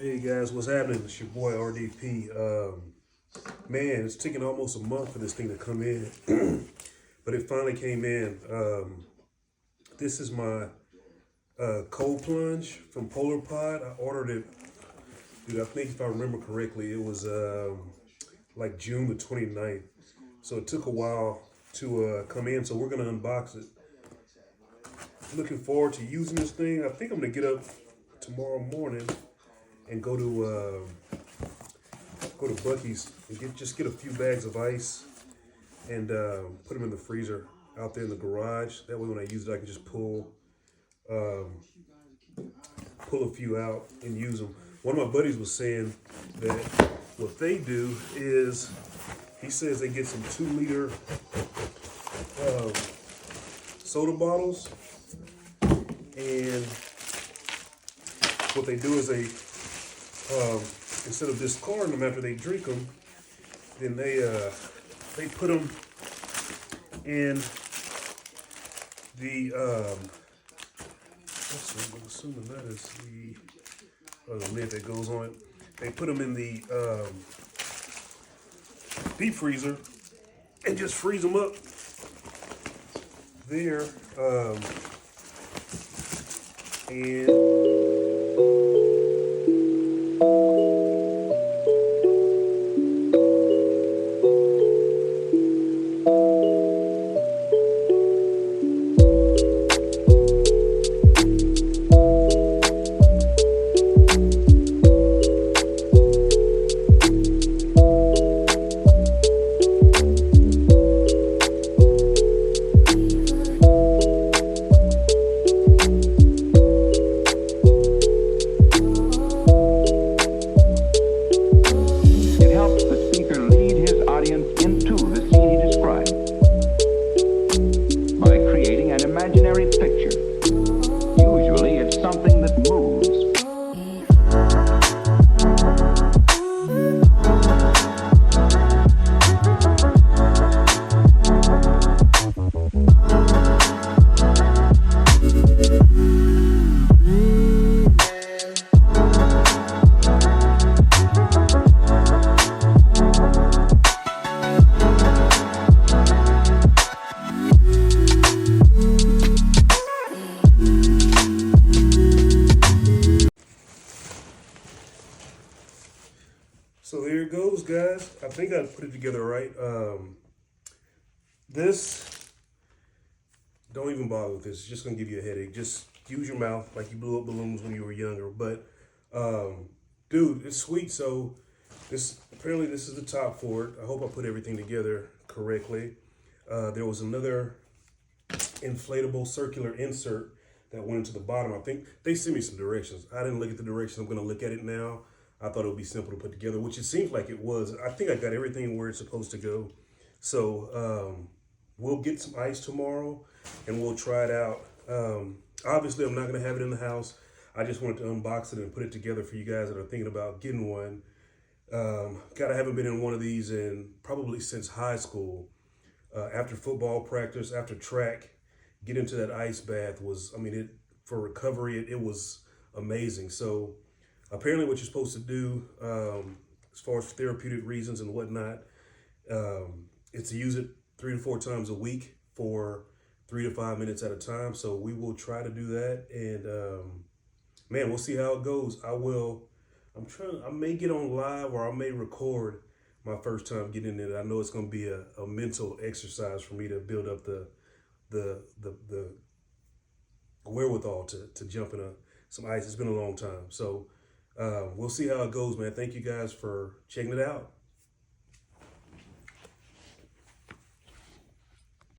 Hey guys, what's happening? It's your boy RDP. Man, it's taken almost a month for this thing to come in, but it finally came in. This is my cold plunge from Polar Pod. I ordered it, dude. I think if I remember correctly, it was like June the 29th. So it took a while to come in. So we're gonna unbox it. Looking forward to using this thing. I think I'm gonna get up tomorrow morning and go to Bucky's and get a few bags of ice and put them in the freezer out there in the garage. That way, when I use it, I can just pull a few out and use them. One of my buddies was saying that what they do is, he says they get some 2-liter soda bottles, and what they do is they instead of discarding them after they drink them, then they put them in the I'm assuming that is the lid that goes on it. They put them in the deep freezer and just freeze them up there, and imaginary picture. Usually it's something that moves. So there it goes, guys. I think I put it together right. This, don't even bother with this. It's just gonna give you a headache. Just use your mouth like you blew up balloons when you were younger. But, dude, it's sweet. So apparently this is the top for it. I hope I put everything together correctly. There was another inflatable circular insert that went into the bottom. I think they sent me some directions. I didn't look at the directions. I'm gonna look at it now. I thought it would be simple to put together, which it seems like it was. I think I got everything where it's supposed to go. So we'll get some ice tomorrow and we'll try it out. Obviously, I'm not gonna have it in the house. I just wanted to unbox it and put it together for you guys that are thinking about getting one. God, I haven't been in one of these in probably since high school. After football practice, after track, get into that ice bath was, for recovery, it was amazing. So apparently what you're supposed to do, as far as therapeutic reasons and whatnot, is to use it 3 to 4 times a week for 3 to 5 minutes at a time. So we will try to do that. And man, we'll see how it goes. I may get on live or I may record my first time getting in it. I know it's going to be a mental exercise for me to build up the wherewithal to jump in some ice. It's been a long time. So we'll see how it goes, man. Thank you guys for checking it out.